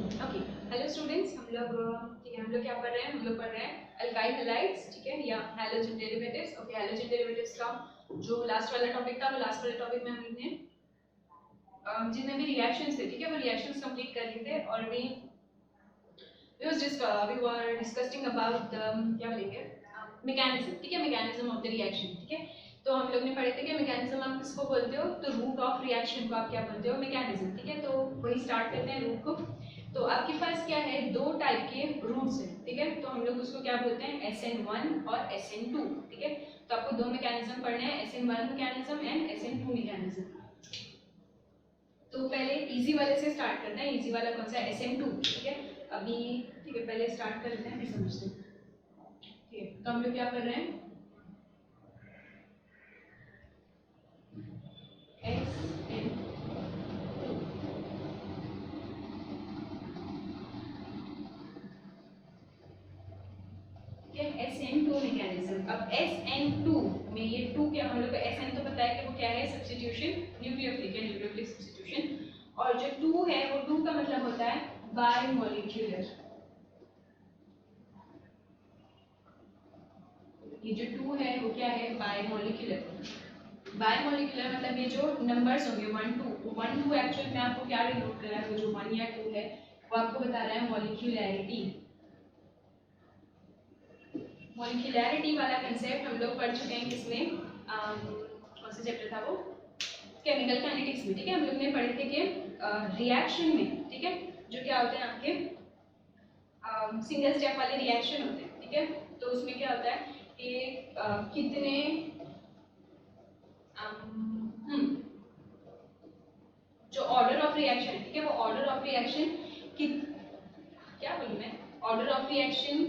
Okay, hello students. हम लोग क्या पढ़ रहे हैं? हम लोग पढ़ रहे हैं अल्काइल हैलाइड्स, ठीक है, या halogen derivatives. Okay, halogen derivatives का जो लास्ट वाला टॉपिक था, वो लास्ट वाले टॉपिक में हमने जितने भी रिएक्शंस थे, ठीक है, वो रिएक्शंस कंप्लीट कर लिए थे। और we were discussing about the क्या बोलेंगे, मैकेनिज्म, ठीक है, मैकेनिज्म ऑफ द रिएक्शन, ठीक है। तो हम लोग ने पढ़े थे कि मैकेनिज्म आप किसको बोलते हो, तो रूट ऑफ रिएक्शन को आप क्या बोलते हो, मैकेनिज्म, ठीक है। तो वही स्टार्ट करते हैं रूट को। तो आपके पास क्या है, दो टाइप के रूट्स हैं, ठीक है। तो हम लोग उसको क्या बोलते हैं, SN1 और SN2, ठीक है। तो आपको दो मैकेनिज्म पढ़ने हैं, SN1 mechanism and SN2 mechanism. तो पहले इजी वाले से स्टार्ट करते हैं। इजी वाला कौन सा है, SN2, ठीक है। अभी ठीक है, पहले स्टार्ट कर लेते हैं, फिर समझते हैं, ठीक है। तो हम लोग क्या कर रहे हैं, SN2 मैकेनिज्म। अब SN2 में ये 2 क्या, हम लोग को SN तो पता है कि वो क्या है, सब्स्टिट्यूशन, न्यूक्लियोफिलिक सब्स्टिट्यूशन। और जो 2 है, वो 2 का मतलब होता है बायमोलिक्यूलर। ये जो 2 है वो क्या है, बायमोलिक्यूलर। बायमोलिक्यूलर मतलब ये जो नंबर्स होंगे 1 2 1 2 एक्चुअल में आपको क्या डिनोट कर रहा है, वो जो 1 या 2 है वो आपको बता रहा है मॉलिक्यूलैरिटी। मॉलिक्यूलैरिटी वाला कंसेप्ट हम लोग पढ़ चुके हैं किसमें, कौन सा चैप्टर था वो, केमिकल काइनेटिक्स में, ठीक है। हम लोग ने पढ़े थे कि रिएक्शन में, ठीक है, जो क्या होते हैं आपके सिंगल स्टेप वाले रिएक्शन होते हैं, ठीक है। तो उसमें क्या होता है कि कितने जो ऑर्डर ऑफ रिएक्शन, ठीक है, वो ऑर्डर ऑफ रिएक्शन क्या बोलूं मैं, ऑर्डर ऑफ रिएक्शन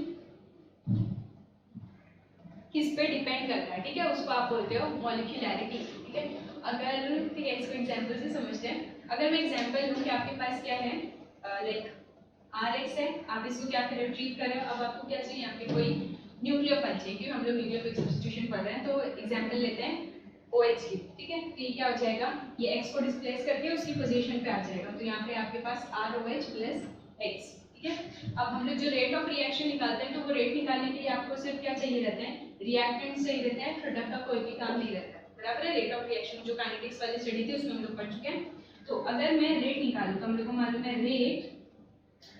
किस पे डिपेंड करता है, ठीक है, उसको आप बोलते हो मॉलिक्यूलैरिटी, ठीक है। अगर ठीक है, इसको एग्जांपल से समझते हैं। अगर मैं एग्जांपल लूं कि आपके पास क्या है, लाइक Rx है, आप इसको क्या करें, ट्रीट करें। अब आपको क्या चाहिए, यहाँ पे कोई न्यूक्लियोफाइल चाहिए, क्योंकि हम लोग न्यूक्लियोफिलिक सब्स्टिट्यूशन पढ़ रहे हैं। तो एग्जांपल लेते हैं OH की, ठीक है। तो ये क्या हो जाएगा, ये X को डिस्प्लेस करके उसकी पोजीशन पे आ जाएगा। तो यहाँ पे आपके पास ROH प्लस X, ठीक है। अब हम लोग जो रेट ऑफ रिएक्शन निकालते हैं, तो वो रेट निकालने के लिए आपको सिर्फ क्या चाहिए रहते हैं, रिएक्टेंट चाहिए रहते हैं, प्रोडक्ट का कोई भी काम नहीं रहता है, बराबर है। रेट ऑफ रिएक्शन जो काइनेटिक्स वाली स्टडी थी उसमें हम लोग पढ़ चुके हैं। तो अगर मैं रेट निकालूं, तो हम लोग को मालूम है rate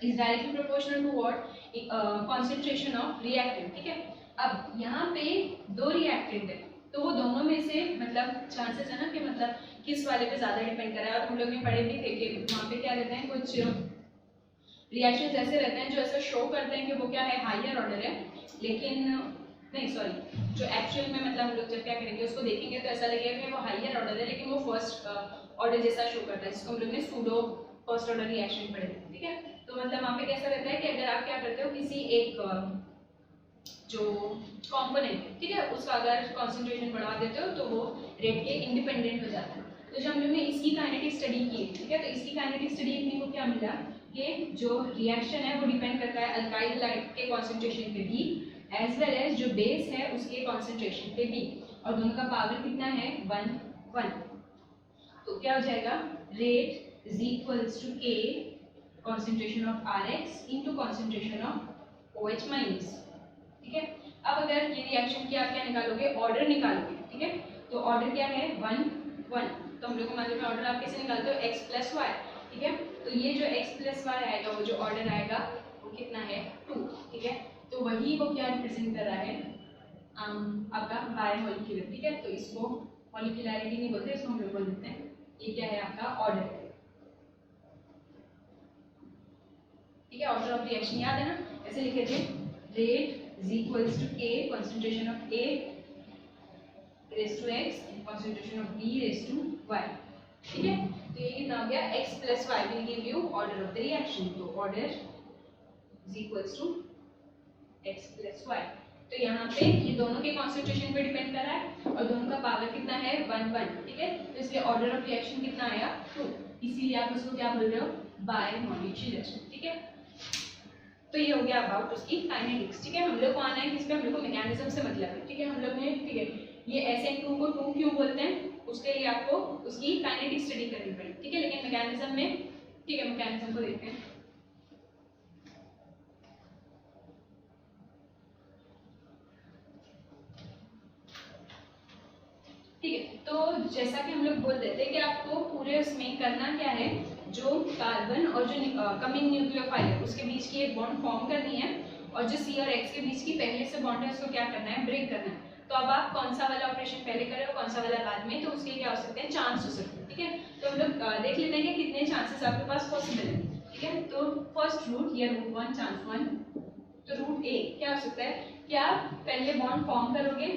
is directly proportional to what, concentration of reactant, ठीक है। अब यहाँ पे दो रिएक्टेंट है, तो वो दोनों में से मतलब चांसेस है ना कि मतलब किस वाले पे ज्यादा डिपेंड कर रहा है। और हम लोग ने पढ़े भी थे कि वहाँ पे क्या रहते हैं, कुछ रिएक्शंस ऐसे रहते हैं जो ऐसा शो करते हैं कि वो क्या है, हायर ऑर्डर है, लेकिन नहीं सॉरी, जो एक्चुअल में मतलब हम लोग जब क्या करेंगे उसको देखेंगे तो ऐसा लगेगा कि वो हायर ऑर्डर है, लेकिन वो फर्स्ट ऑर्डर जैसा शो करता है, जिसको हम लोग ने सूडो फर्स्ट ऑर्डर रिएक्शन पढ़े, ठीक है। तो मतलब वहाँ पे कैसा रहता है कि अगर आप क्या करते हो, किसी एक जो कंपोनेंट, ठीक है, उसका अगर कंसंट्रेशन बढ़ा देते हो तो वो रेट के इंडिपेंडेंट हो जाता है। तो जब हम लोग ने इसकी काइनेटिक स्टडी की, ठीक है, तो इसकी काइनेटिक स्टडी में को क्या मिला कि जो रिएक्शन है वो डिपेंड करता है अल्काइल हैलाइड के कंसंट्रेशन पे भी, एज वेल एज जो बेस है उसके कंसंट्रेशन पे भी, और दोनों का पावर कितना है, 1 1। तो क्या हो जाएगा, rate is equals to K concentration of Rx into concentration of OH minus, ठीक है। अब अगर ये रिएक्शन की आप क्या निकालोगे, ऑर्डर निकालोगे, ठीक है। तो ऑर्डर क्या है, 1 1। तो हम लोग को मालूम है ऑर्डर आप कैसे निकालते हो, x प्लस वाई, ठीक है। तो ये जो x प्लस वाई आएगा, वो जो ऑर्डर आएगा वो कितना है, 2, ठीक है। तो वही वो क्या रिप्रेजेंट कर रहा है, आपका बायमोलिक्यूलर, ठीक है। तो इसको मॉलिक्यूलैरिटी नहीं बोलते, इसको हम लोग बोल देते हैं ये क्या है, आपका ऑर्डर, ठीक है। ऑर्डर ऑफ रिएक्शन याद है ना, ऐसे लिखे थे, rate is equals to K concentration of A raise to X concentration of B raise to Y, ठीक है। तो ये कितना हो गया, X plus Y will give you order of the reaction. तो order is equals to X plus Y। तो यहाँ पे ये दोनों के कंसंट्रेशन पे डिपेंड कर रहा है और दोनों का पावर कितना है, 1 1, ठीक है। तो इसलिए ऑर्डर ऑफ रिएक्शन कितना आया, 2, इसीलिए आप उसको क्या बोल रहे हो, बायमोलिक्यूलर, ठीक है। तो ये हो गया अबाउट उसकी काइनेटिक्स, ठीक है। हम लोग को आना है किस पे, हम लोग को मैकेनिज्म से मतलब है, ठीक है। हम लोग ने, ठीक है, ये SN2 को 2 क्यों बोलते हैं, उसके लिए आपको उसकी काइनेटिक स्टडी करनी पड़ी, ठीक है। लेकिन मैकेनिज्म में, ठीक है, मैकेनिज्म को देखते हैं। तो जैसा कि हम लोग बोल देते हैं कि आपको पूरे उसमें करना क्या है, जो कार्बन और जो कमिंग न्यूक्लियोफाइल है उसके बीच की एक बॉन्ड फॉर्म करनी है, और जो सी और एक्स के बीच की पहले से बॉन्ड है उसको क्या करना है, ब्रेक करना है। तो अब आप कौन सा वाला ऑपरेशन पहले करें और कौन सा वाला बाद में, तो उसके क्या हो सकते हैं, चांस हो सकते हैं। ठीक है, तो हम लोग देख लेते हैं कि कितने चांसेस आपके पास पॉसिबल है। ठीक है, तो फर्स्ट रूट या रूट 1 चांस 1, तो रूट ए क्या हो सकता है कि आप पहले बॉन्ड फॉर्म करोगे,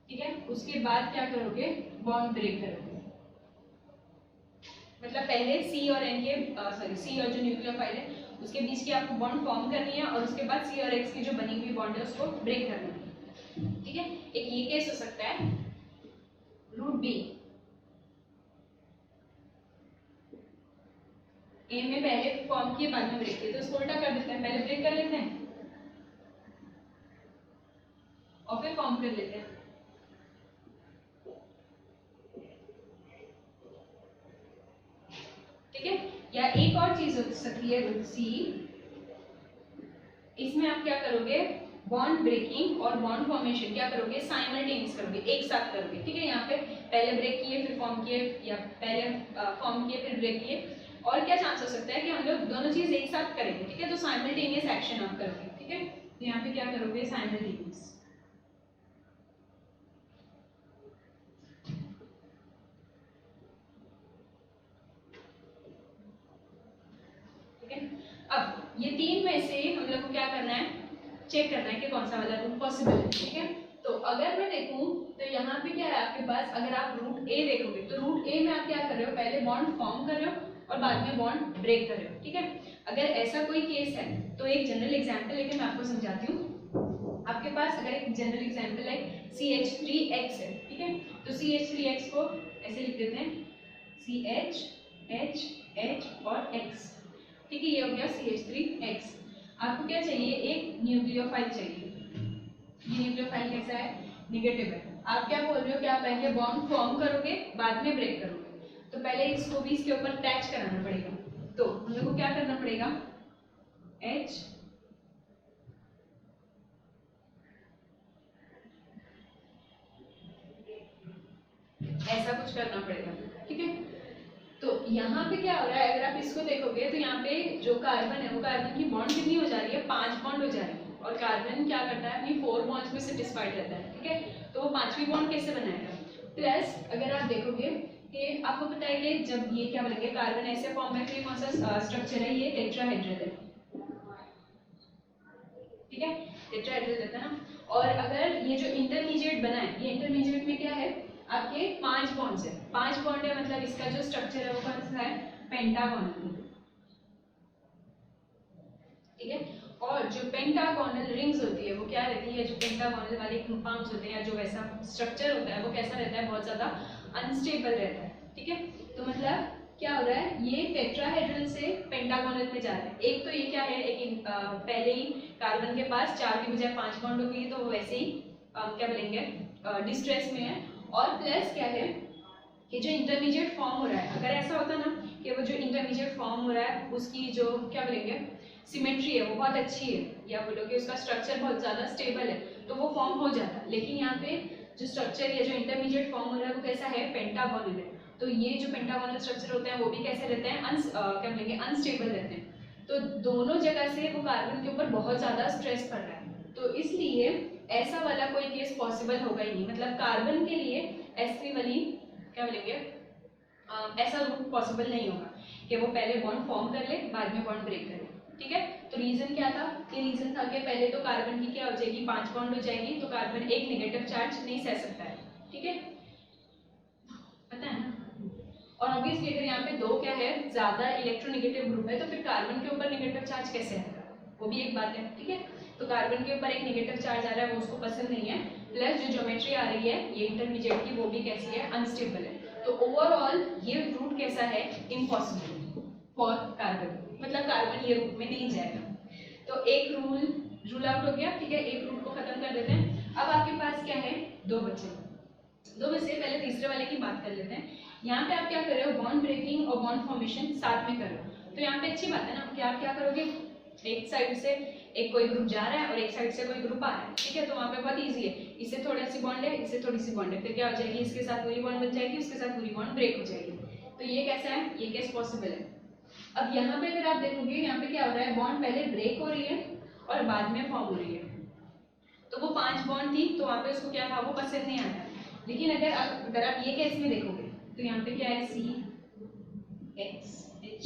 ठीक है, उसके बाद क्या करोगे, बॉन्ड ब्रेक करोगे। मतलब पहले सी और एन के सॉरी सी और जो न्यूक्लियोफाइल है उसके बीच की आपको बॉन्ड फॉर्म करनी है, और उसके बाद सी और एक्स की जो बनी हुई बॉन्ड है उसको ब्रेक करना है। ठीक है, एक ये केस हो सकता है। रूट बी, ए में पहले फॉर्म किए बाद में ब्रेक किए, तो उसको उल्टा कर देते हैं, पहले ब्रेक कर लेते हैं और फिर फॉर्म कर लेते हैं। ठीक है, या एक और चीज हो सकती है रूट सी, इसमें आप क्या करोगे, बॉन्ड ब्रेकिंग और बॉन्ड फॉर्मेशन क्या करोगे, साइमल्टेनियस करोगे, एक साथ करोगे। ठीक है, यहाँ पे पहले ब्रेक किए फिर फॉर्म किए, या पहले फॉर्म किए फिर ब्रेक किए, और क्या चांस हो सकता है कि हम लोग दोनों चीज एक साथ करेंगे। ठीक है, तो साइमल्टेनियस एक्शन आप करोगे। ठीक है, तो यहाँ पे क्या करोगे, साइमल्टेनियस। ठीक है, अब ये तीन में से हम लोग को क्या करना है, चेक करना है कि कौन सा वाला रूट पॉसिबल है। ठीक है, तो अगर मैं देखूं तो यहाँ पे क्या है आपके पास, अगर आप रूट ए देखोगे तो रूट ए में आप क्या कर रहे हो, पहले बॉन्ड फॉर्म कर रहे हो और बाद में बॉन्ड ब्रेक कर रहे हो। ठीक है, अगर ऐसा कोई केस है तो एक जनरल एग्जांपल लेके मैं आपको समझाती हूँ। आपके पास अगर एक जनरल एग्जांपल है CH3X है, ठीक है, तो CH3X को ऐसे लिख देते हैं CH H H और X। ठीक है, ये हो गया CH3X। आपको क्या चाहिए, एक न्यूक्लियोफाइल चाहिए। ये न्यूक्लियोफाइल कैसा है, नेगेटिव है। आप क्या बोल रहे हो कि आप पहले बॉन्ड फॉर्म करोगे बाद में ब्रेक करोगे, तो पहले इसको भी इसके ऊपर अटैच कराना पड़ेगा। तो हम लोग को क्या करना पड़ेगा, H ऐसा कुछ करना पड़ेगा। ठीक है, तो यहाँ पे क्या हो रहा है, अगर आप इसको देखोगे तो यहाँ पे जो कार्बन है वो कार्बन की बॉन्ड कितनी हो जा रही है, 5 बॉन्ड हो जा रही है, और कार्बन क्या करता है, अपनी 4 बॉन्ड्स में सेटिस्फाइड रहता है। ठीक है, तो वो 5वीं बॉन्ड कैसे बनाएगा। प्लस अगर आप देखोगे कि आपको पता है कि जब ये क्या बनेंगे, कार्बन ऐसे फॉर्म में, तो ये कौन सा स्ट्रक्चर है, ये टेट्राहेड्रल है। ठीक है, टेट्राहेड्रल रहता है ना, और अगर ये जो इंटरमीडिएट बना है, ये इंटरमीडिएट में क्या है, आपके 5 बॉन्ड्स है, 5 बॉन्ड है, मतलब इसका जो स्ट्रक्चर है वो कौन सा है, पेंटागोनल। ठीक है, और जो पेंटागोनल रिंग्स होती है वो क्या रहती है, जो पेंटागोनल वाले कंपाउंड्स होते हैं या जो वैसा स्ट्रक्चर होता है वो कैसा रहता है, बहुत ज्यादा अनस्टेबल रहता है। ठीक है, तो मतलब क्या हो रहा है, ये टेट्राहेड्रल से पेंटागोनल में जा रहा है। एक तो ये क्या है, एक पहले ही कार्बन के पास 4 की बजाय 5 बॉन्ड हो गई, तो वो वैसे ही क्या बोलेंगे, डिस्ट्रेस में है। और प्लस क्या है कि जो इंटरमीडिएट फॉर्म हो रहा है, अगर ऐसा होता ना कि वो जो इंटरमीडिएट फॉर्म हो रहा है उसकी जो क्या बोलेंगे सिमेट्री है वो बहुत अच्छी है, या बोलो कि उसका स्ट्रक्चर बहुत ज़्यादा स्टेबल है, तो वो फॉर्म हो जाता है। लेकिन यहाँ पे जो स्ट्रक्चर या जो इंटरमीडिएट फॉर्म हो रहा है वो कैसा है, पेंटागोनल है। तो ये जो पेंटागोनल स्ट्रक्चर होते हैं वो भी कैसे रहते हैं, क्या बोलेंगे, अनस्टेबल रहते हैं। तो दोनों जगह से वो कार्बन के ऊपर बहुत ज़्यादा स्ट्रेस पड़ रहा है, तो इसलिए ऐसा वाला कोई केस पॉसिबल होगा ही नहीं। मतलब कार्बन के लिए S3 वाली क्या बोलेंगे, ऐसा रूट पॉसिबल नहीं होगा कि वो पहले बॉन्ड फॉर्म कर ले बाद में बॉन्ड ब्रेक करे। ठीक है, तो रीजन क्या था, कि रीजन था कि पहले तो कार्बन की क्या हो जाएगी, 5 बॉन्ड हो जाएगी, तो कार्बन एक नेगेटिव चार्ज नहीं सह सकता है। ठीक है, पता है ना। और ऑब्वियसली अगर यहाँ पे दो क्या है, ज्यादा इलेक्ट्रोनेगेटिव ग्रुप है, तो फिर कार्बन के ऊपर नेगेटिव चार्ज कैसे आएगा, वो भी एक बात है। ठीक है, तो कार्बन के ऊपर एक नेगेटिव चार्ज आ रहा है, वो उसको पसंद नहीं है। प्लस जो ज्योमेट्री आ रही है ये इंटरमीडिएट की, वो भी कैसी है, अनस्टेबल है। तो ओवरऑल ये रूट कैसा है, इम्पॉसिबल फॉर कार्बन, मतलब कार्बन ये रूट में नहीं जाएगा। तो एक रूल आउट हो गया। ठीक है, एक रूट को खत्म कर देते हैं। अब आपके पास क्या है, दो बचे। दो में से पहले तीसरे वाले की बात कर लेते हैं। यहाँ पे आप क्या कर रहे हो, बॉन्ड ब्रेकिंग और बॉन्ड फॉर्मेशन साथ में कर रहे हो, तो यहाँ पे अच्छी बात है ना कि आप क्या करोगे, एक साइड से एक कोई ग्रुप जा रहा है और एक साइड से कोई ग्रुप आ रहा है, ठीक है, तो वहाँ पे बहुत इजी है, इससे थोड़ी सी बॉन्ड है, इससे थोड़ी सी बॉन्ड है, फिर क्या हो जाएगी, इसके साथ पूरी बॉन्ड बन जाएगी, उसके साथ पूरी बॉन्ड ब्रेक हो जाएगी। तो ये कैसा है, ये केस पॉसिबल है। अब यहाँ पे अगर आप देखोगे, यहाँ पे क्या हो रहा है, बॉन्ड पहले ब्रेक हो रही है और बाद में फॉर्म हो रही है। तो वो 5 बॉन्ड थी तो वहाँ पे उसको क्या था, वो पसंद नहीं आया। लेकिन अगर आप ये केस में देखोगे तो यहाँ पे क्या है, C X H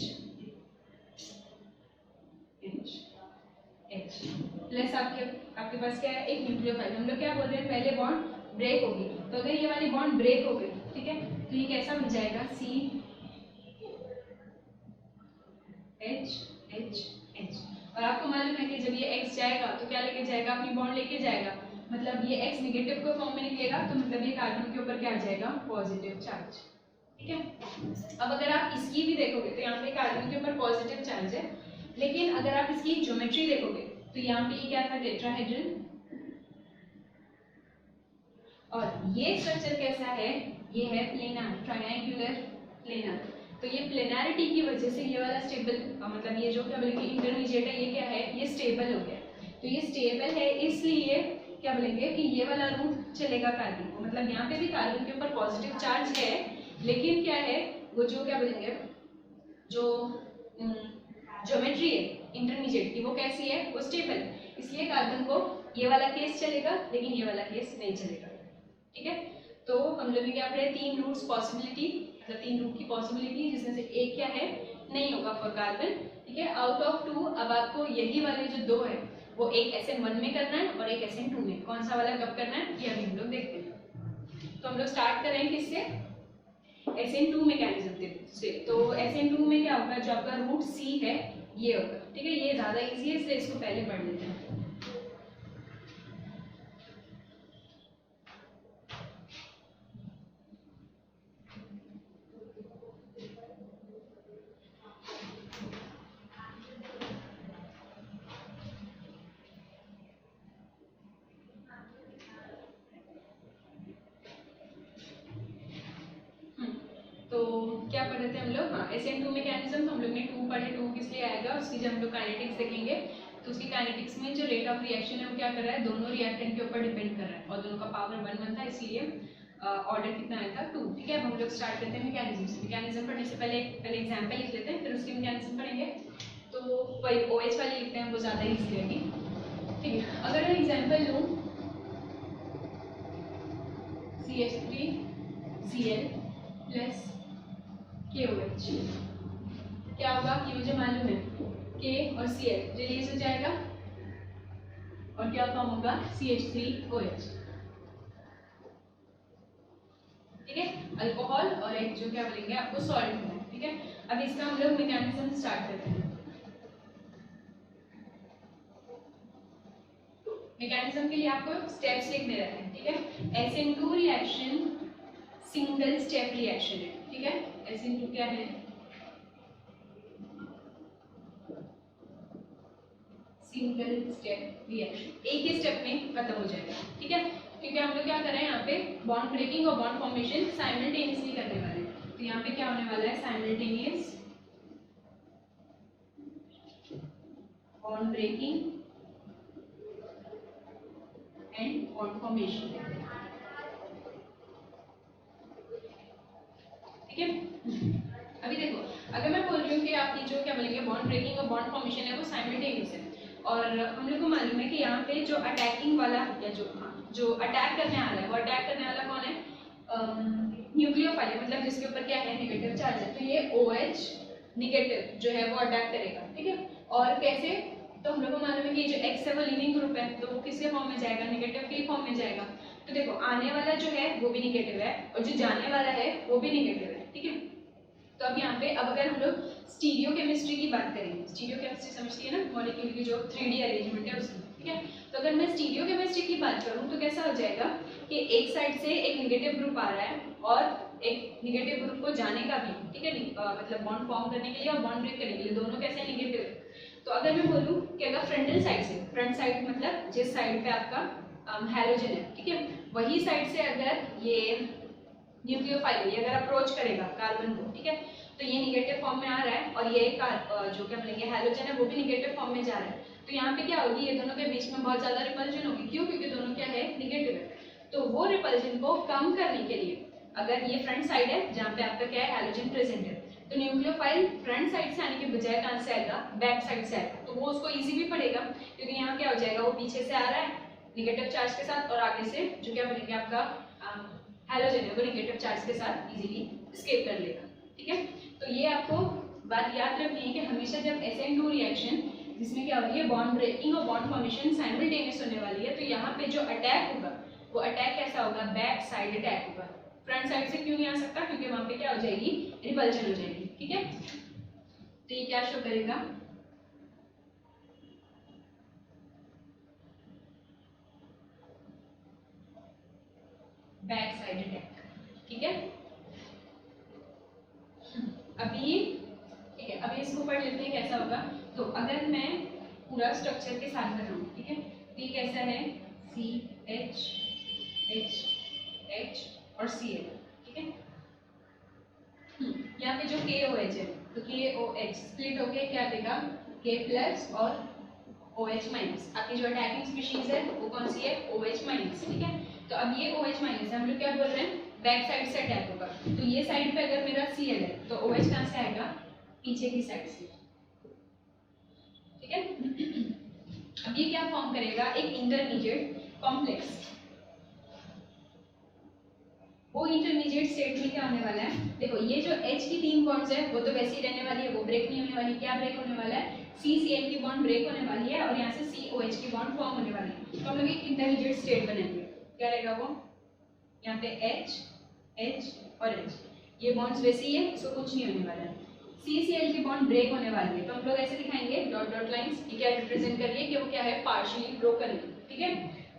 H H plus आपके पास क्या है, एक न्यूक्लियोफाइल। हम लोग क्या बोल रहे हैं, पहले बॉन्ड ब्रेक होगी, तो अगर ये वाली बॉन्ड ब्रेक हो गई, ठीक है, तो ये कैसा बन जाएगा, सी एच एच एच। और आपको मालूम है कि जब ये x जाएगा तो क्या लेके जाएगा, अपनी बॉन्ड लेके जाएगा, मतलब ये x नेगेटिव को फॉर्म में निकलेगा, तो मतलब ये कार्बन के ऊपर क्या आ जाएगा, पॉजिटिव चार्ज, ठीक है। अब अगर आप इसकी भी देखोगे तो यहाँ पे कार्बन के ऊपर पॉजिटिव चार्ज है, लेकिन अगर आप इसकी ज्योमेट्री देखोगे तो यहाँ पे ये क्या था, टेट्राहेड्रल, और ये स्ट्रक्चर कैसा है, ये है प्लेनर, ट्रायंगुलर प्लेनर। तो ये प्लेनैरिटी की वजह से ये वाला स्टेबल, मतलब ये जो क्या बोलेंगे इंटरमीडिएट है, ये क्या है, ये स्टेबल हो गया। तो ये स्टेबल है इसलिए क्या बोलेंगे कि ये वाला रूट चलेगा कार्बन को, मतलब यहाँ पे भी कार्बन के ऊपर पॉजिटिव चार्ज है, लेकिन क्या है, वो जो क्या बोलेंगे, जो ज्योमेट्री है इंटरमीडिएट की, वो कैसी है, वो स्टेबल, इसलिए कार्बन को ये वाला केस चलेगा लेकिन ये वाला केस नहीं चलेगा, ठीक है। तो हम लोग ने क्या पढ़े, 3 रूट्स पॉसिबिलिटी, मतलब 3 रूट की पॉसिबिलिटी, जिसमें से एक क्या है, नहीं होगा फॉर कार्बन, ठीक है, आउट ऑफ 2। अब आपको यही वाले जो 2 है वो एक SN1 में करना है और एक SN2 में, कौन सा वाला कब करना है ये अभी हम लोग देखते हैं। तो हम लोग स्टार्ट कर रहे हैं किससे, SN2 मैकेनिज्म से। तो SN2 में क्या होगा, जो आपका रूट C है ये होगा, ठीक है, ये ज्यादा इजी है इसलिए इसको पहले पढ़ लेते हैं। तो क्या पढ़े थे हम लोग, हाँ, SN2 मैकेनिज्म, तो हम लोग ने 2 पढ़े, 2 किस लिए आएगा, उसकी जब हम लोग काइनेटिक्स देखेंगे तो उसकी काइनेटिक्स में जो रेट ऑफ रिएक्शन है वो क्या कर रहा है, दोनों रिएक्टेंट के ऊपर डिपेंड कर रहा है, और दोनों का पावर 1 था, इसलिए ऑर्डर कितना आया था, 2, ठीक है। अब हम लोग स्टार्ट करते हैं मैकेनिज्म से। मैकेनिज्म पढ़ने से पहले एग्जाम्पल लिख लेते हैं, फिर उसकी मैकेनिज्म पढ़ेंगे। तो वही OH वाली लिखते हैं, वो ज़्यादा ईजी रहेगी, ठीक है। अगर मैं एग्जाम्पल लूँ, CH3Cl प्लस KOH, क्या होगा कि मुझे मालूम है K और Cl रिलीज हो जाएगा और क्या फॉर्म होगा, CH3OH, ठीक है, अल्कोहल और एक जो क्या बोलेंगे आपको सॉल्ट है, ठीक है। अब इसका हम लोग मैकेनिज्म स्टार्ट करते हैं। मैकेनिज्म के लिए आपको स्टेप्स लिखने रहते हैं, ठीक है। SN2 reaction single step reaction है, ठीक है। SN2 क्या है, सिंगल स्टेप रिएक्शन, एक ही स्टेप में खत्म हो जाएगा, ठीक है, क्योंकि हम लोग क्या कर रहे हैं यहाँ पे बॉन्ड ब्रेकिंग और बॉन्ड फॉर्मेशन साइमल्टेनियसली करने वाले हैं। तो यहाँ पे क्या होने वाला है, simultaneous bond breaking and bond formation, ठीक है। अभी देखो, अगर मैं बोल रही हूँ कि आपकी जो क्या बोलेंगे बॉन्ड ब्रेकिंग और बॉन्ड फॉर्मेशन है वो साइमल्टेनियस है, और हम लोग को मालूम है कि यहाँ पे जो अटैकिंग वाला या जो अटैक करने आ रहा है, वो अटैक करने वाला कौन है, न्यूक्लियोफाइल, मतलब जिसके ऊपर क्या है, नेगेटिव चार्ज है। तो ये OH नेगेटिव जो है वो अटैक करेगा, ठीक है। और कैसे, तो हम लोग को मालूम है कि जो X है वो लीविंग ग्रुप है, तो वो किसके फॉर्म में जाएगा, नेगेटिव के फॉर्म में जाएगा। तो देखो, आने वाला जो है वो भी नेगेटिव है और जो जाने वाला है वो भी नेगेटिव है, ठीक है। तो अब यहाँ पे, अब अगर हम लोग स्टीरियो केमिस्ट्री की बात करें, स्टीरियो केमिस्ट्री समझती है ना, मॉलिक्यूल की जो 3D अरेंजमेंट है उसकी, ठीक है। तो अगर मैं स्टीरियो केमिस्ट्री की बात करूँ तो कैसा हो जाएगा कि एक साइड से एक नेगेटिव ग्रुप आ रहा है और एक नेगेटिव ग्रुप को जाने का भी, ठीक है, मतलब बॉन्ड फॉर्म करने के लिए और बॉन्ड ब्रेक करने के लिए, दोनों कैसे नेगेटिव है। तो अगर मैं बोलूँ कि अगर फ्रंटल साइड से, फ्रंट साइड मतलब जिस साइड पे आपका हैलोजन है, ठीक है, वही साइड से अगर ये न्यूक्लियोफाइल ये अगर अप्रोच करेगा कार्बन को, ठीक है, तो ये निगेटिव फॉर्म में आ रहा है और ये जो क्या बोलेंगे हैलोजन है वो भी निगेटिव फॉर्म में जा रहा है। तो यहाँ पे क्या होगी, ये दोनों के बीच में बहुत ज़्यादा रिपल्जन होगी। क्यों? क्योंकि दोनों क्या है, निगेटिव है। तो वो रिपल्जन को कम करने के लिए, अगर ये फ्रंट साइड है जहाँ पे आपका क्या है हैलोजन प्रेजेंट है, तो न्यूक्लियोफाइल फ्रंट साइड से आने के बजाय कहाँ से आएगा, बैक साइड से आएगा। तो वो उसको इजी भी पड़ेगा क्योंकि यहाँ क्या हो जाएगा, वो पीछे से आ रहा है निगेटिव चार्ज के साथ और आगे से जो क्या बोलेंगे आपका हैलोजन है वो निगेटिव चार्ज के साथ इजीली स्केप कर लेगा। ठीक है, तो ये आपको बात याद रखनी है कि हमेशा जब SN2 रिएक्शन जिसमें क्या हो रही है बॉन्ड ब्रेकिंग और बॉन्ड फॉर्मेशन साइमल्टेनियस होने वाली है, तो यहाँ पे जो अटैक होगा वो अटैक कैसा होगा, बैक साइड अटैक होगा। फ्रंट साइड से क्यों नहीं आ सकता, क्योंकि वहां पे क्या हो जाएगी, रिपल्जन हो जाएगी। ठीक है, तो ये क्या शो करेगा, बैक साइड अटैक। ठीक है, अभी ठीक है, अभी इसको पढ़ लेते हैं कैसा होगा। तो अगर मैं पूरा स्ट्रक्चर के साथ कर रहा हूँ, ठीक है, तो ये कैसा है, CH H H और Cl। ठीक है, यहाँ पे जो KOH है तो KOH स्प्लिट होके क्या देगा, K प्लस और OH माइनस। आपकी जो अटैकिंग स्पीशीज है वो कौन सी है, OH माइनस। ठीक है, तो अब ये OH माइनस है, हम लोग क्या बोल रहे हैं, बैक साइड से अटैक होगा। तो ये साइड पे अगर मेरा Cl है तो OH कहाँ से आएगा, पीछे की साइड से। ठीक है, अब ये क्या फॉर्म करेगा, एक इंटरमीडिएट कॉम्प्लेक्स। वो इंटरमीडिएट स्टेट में क्या होने वाला है, देखो ये जो H की 3 बॉन्ड्स है वो तो वैसे ही रहने वाली है, वो ब्रेक नहीं होने वाली। क्या ब्रेक होने वाला है, CCl की बॉन्ड ब्रेक होने वाली है और यहाँ से COH की बॉन्ड फॉर्म होने वाली है। तो हम लोग एक इंटरमीडिएट स्टेट बनाएंगे। क्या रहेगा वो, यहाँ पे H H और H, ये बॉन्ड्स वैसे ही है, इसको कुछ नहीं होने वाला है। CCl की बॉन्ड ब्रेक होने वाली है, तो हम लोग ऐसे दिखाएंगे डॉट डॉट लाइंस। ये क्या रिप्रेजेंट कर रही है कि वो क्या है, पार्शियली ब्रोकन है। ठीक है,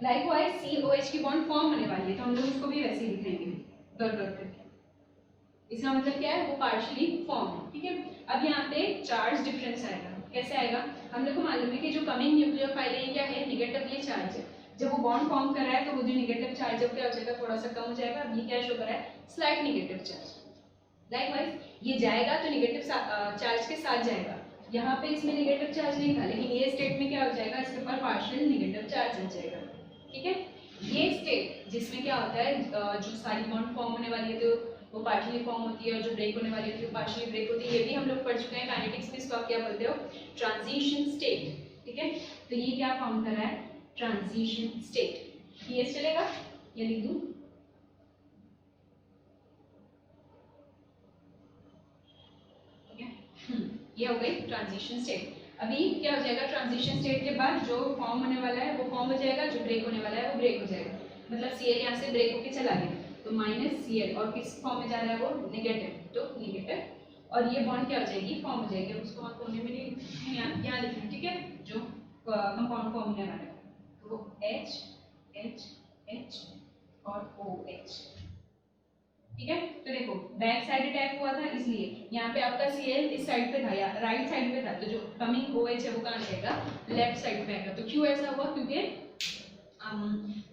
लाइकवाइज COH की बॉन्ड फॉर्म होने वाली है, तो हम लोग उसको भी वैसे ही दिखाएंगे डॉट डॉट करके। इसका मतलब क्या है, वो पार्शियली फॉर्म है। ठीक है, अब यहाँ पे चार्ज डिफरेंस आएगा। कैसे आएगा, हम लोग को मालूम है कि जो कमिंग न्यूक्लियोफाइल है क्या है, निगेटिवली चार्ज है। जब वो बॉन्ड फॉर्म कर रहा है तो वो जो निगेटिव चार्ज है क्या हो जाएगा, थोड़ा सा कम हो जाएगा। अब ये क्या शो कर रहा है, स्लाइट निगेटिव चार्ज। लाइकवाइज ये जाएगा तो निगेटिव चार्ज के साथ जाएगा। यहाँ पे इसमें निगेटिव चार्ज नहीं था, लेकिन ये स्टेट में क्या हो जाएगा, इसके ऊपर पार्शियल निगेटिव चार्ज आ जाएगा। ठीक है, ये स्टेट जिसमें क्या होता है, जो सारी बॉन्ड फॉर्म होने वाली है तो वो पार्शियली फॉर्म होती है और जो ब्रेक होने वाली होती है वो पार्शियली ब्रेक होती है। ये भी हम लोग पढ़ चुके हैं काइनेटिक्स में, इसको आप क्या बोलते हो, ट्रांजिशन स्टेट। ठीक है, तो ये क्या फॉर्म कर रहा है, ट्रांजिशन स्टेट। ये चलेगा, ये लिख दूं, ये हो गई ट्रांजिशन स्टेट। अभी क्या हो जाएगा, ट्रांजिशन स्टेट के बाद जो फॉर्म होने वाला है वो फॉर्म हो जाएगा, जो ब्रेक होने वाला है वो ब्रेक हो जाएगा। मतलब Cl यहाँ से ब्रेक होके चला गया तो -Cl, और किस फॉर्म में जा रहा है वो, नेगेटिव, तो नेगेटिव। और ये बॉन्ड क्या हो जाएगी, फॉर्म हो जाएगी। उसको हम कोने में नहीं, यहाँ लिखें। ठीक है, जो कंपाउंड फॉर्म होने वाला है तो H H H और OH। ठीक है, तो देखो बैक साइड अटैक हुआ था इसलिए यहाँ पे आपका Cl इस साइड पे था या राइट साइड पे था, तो जो कमिंग OH है वो कहाँ जाएगा, लेफ्ट साइड पे आएगा। तो क्यों ऐसा हुआ, क्योंकि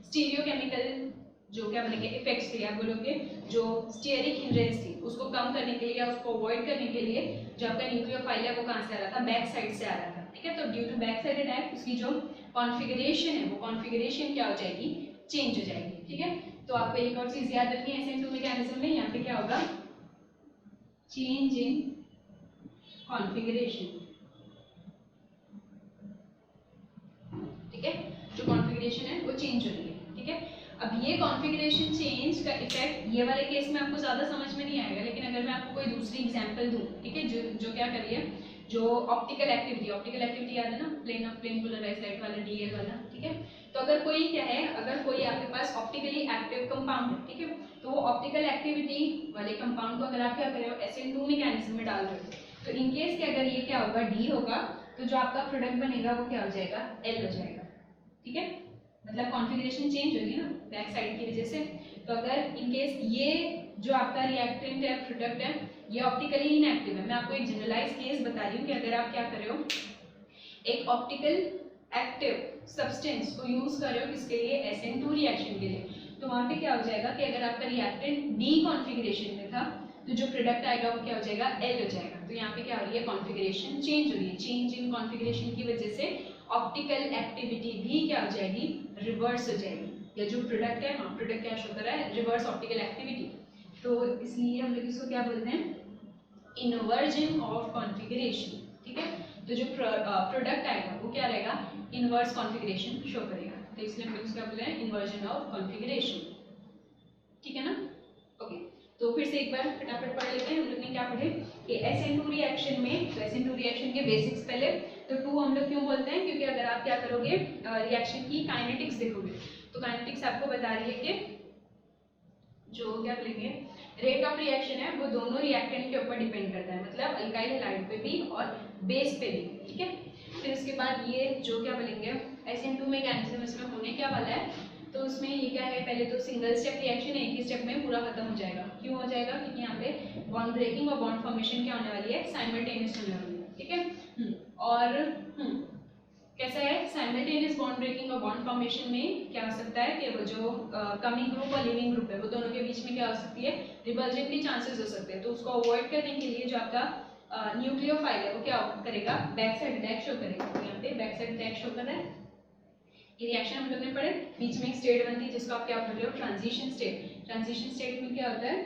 स्टीरियोकेमिकल जो क्या बोलेंगे इफेक्ट्स थे, आप बोलोगे जो स्टीयरिक हिंड्रेंस थी उसको कम करने के लिए या उसको अवॉइड करने के लिए जो आपका न्यूक्लियोफाइल है वो कहाँ से आ रहा था, बैक साइड से आ रहा था। ठीक है, तो due to back side attack उसकी जो कॉन्फिगरेशन है वो कॉन्फिगरेशन क्या हो जाएगी, चेंज हो जाएगी। ठीक है, तो आपको एक और चीज याद रखनी है SN2 मैकेनिज्म में, यहाँ पे क्या होगा, चेंज इन कॉन्फिगरेशन। ठीक है, जो कॉन्फिगरेशन है वो चेंज हो रही है। ठीक है, अब ये कॉन्फ़िगरेशन चेंज का इफेक्ट ये वाले केस में आपको ज़्यादा समझ में नहीं आएगा, लेकिन अगर मैं आपको कोई दूसरी एग्जांपल दूं, ठीक है, जो क्या करिए, जो ऑप्टिकल एक्टिविटी याद है ना, plane of plane polarized light वाला DL वाला। ठीक है, तो अगर कोई क्या है, अगर कोई आपके पास ऑप्टिकली एक्टिव कंपाउंड है, ठीक है, तो वो ऑप्टिकल एक्टिविटी वाले कंपाउंड को अगर आप क्या कर रहे हो, SN2 मैकेनिज्म में डाल रहे हो, तो इनकेस के अगर ये क्या होगा, D होगा, तो जो आपका प्रोडक्ट बनेगा वो क्या हो जाएगा, L हो जाएगा। ठीक है, मतलब कॉन्फ़िगरेशन चेंज होगी ना बैक साइड की वजह से। तो अगर इनकेस ये जो आपका रिएक्टेंट है, प्रोडक्ट है, ये ऑप्टिकली इनएक्टिव है, मैं आपको एक जनरलाइज केस बता रही हूँ कि अगर आप क्या कर रहे हो, एक ऑप्टिकल एक्टिव सब्सटेंस को यूज कर रहे हो किसके लिए, SN2 रिएक्शन के लिए, तो वहां पे क्या हो जाएगा कि अगर आपका रिएक्टेंट D कॉन्फ़िगरेशन में था तो जो प्रोडक्ट आएगा वो क्या हो जाएगा, एल हो जाएगा। तो यहाँ पे क्या हो रही है, कॉन्फ़िगरेशन चेंज हो रही है। चेंज इन कॉन्फ़िगरेशन की वजह से ऑप्टिकल एक्टिविटी भी क्या हो जाएगी, रिवर्स हो जाएगी। या जो प्रोडक्ट है, हाँ प्रोडक्ट क्या शो कर रहा है, रिवर्स ऑप्टिकल एक्टिविटी। तो इसलिए हम लोग इसको क्या बोलते हैं, इन्वर्जन ऑफ कॉन्फ़िगरेशन। ठीक है, तो जो प्रोडक्ट आएगा वो क्या रहेगा, इनवर्स कॉन्फ़िगरेशन शो करेगा। तो इसलिए हम लोग इसका बोलते हैं इन्वर्जन ऑफ कॉन्फ़िगरेशन। ठीक है ना, ओके। तो फिर से एक बार फटाफट पढ़ लेते हैं। हम लोग ने क्या पढ़े कि SN2 रिएक्शन में, तो SN2 रिएक्शन के बेसिक्स पहले। तो 2 हम लोग क्यों बोलते हैं, क्योंकि अगर आप क्या करोगे, रिएक्शन की काइनेटिक्स देखोगे, तो काइनेटिक्स आपको बता रही है कि जो क्या बोलेंगे, रेट ऑफ रिएक्शन है वो दोनों रिएक्टेंट के ऊपर डिपेंड करता है, मतलब अल्काइल हैलाइड पे भी और बेस पे भी। ठीक है, फिर उसके बाद ये जो क्या बोलेंगे, SN2 मैकेनिज्म इसमें होने क्या वाला है, तो उसमें ये क्या है, पहले तो सिंगल स्टेप रिएक्शन एक ही स्टेप में पूरा खत्म हो जाएगा। क्यों हो जाएगा, क्योंकि यहाँ पे बॉन्ड ब्रेकिंग और बॉन्ड फॉर्मेशन क्या होने वाली है, साइमल्टेनियस होने वाली है। ठीक है, और कैसा है, साइमल्टेनियस बॉन्ड ब्रेकिंग और बॉन्ड फॉर्मेशन में क्या हो सकता है कि वो जो कमिंग ग्रुप और लिविंग ग्रुप है वो दोनों के बीच में क्या हो सकती है, रिपल्जन के चांसेस हो सकते हैं। तो उसको अवॉइड करने के लिए जो आपका न्यूक्लियोफाइल है वो क्या करेगा, बैक साइड अटैक शो करेगा। तो यहाँ पे बैक साइड अटैक शो कर रहा है। ये रिएक्शन हम लोग ने पढ़े, बीच में एक स्टेट बनती है जिसको आप क्या बोल रहे हो, ट्रांजिशन स्टेट। ट्रांजिशन स्टेट में क्या होता है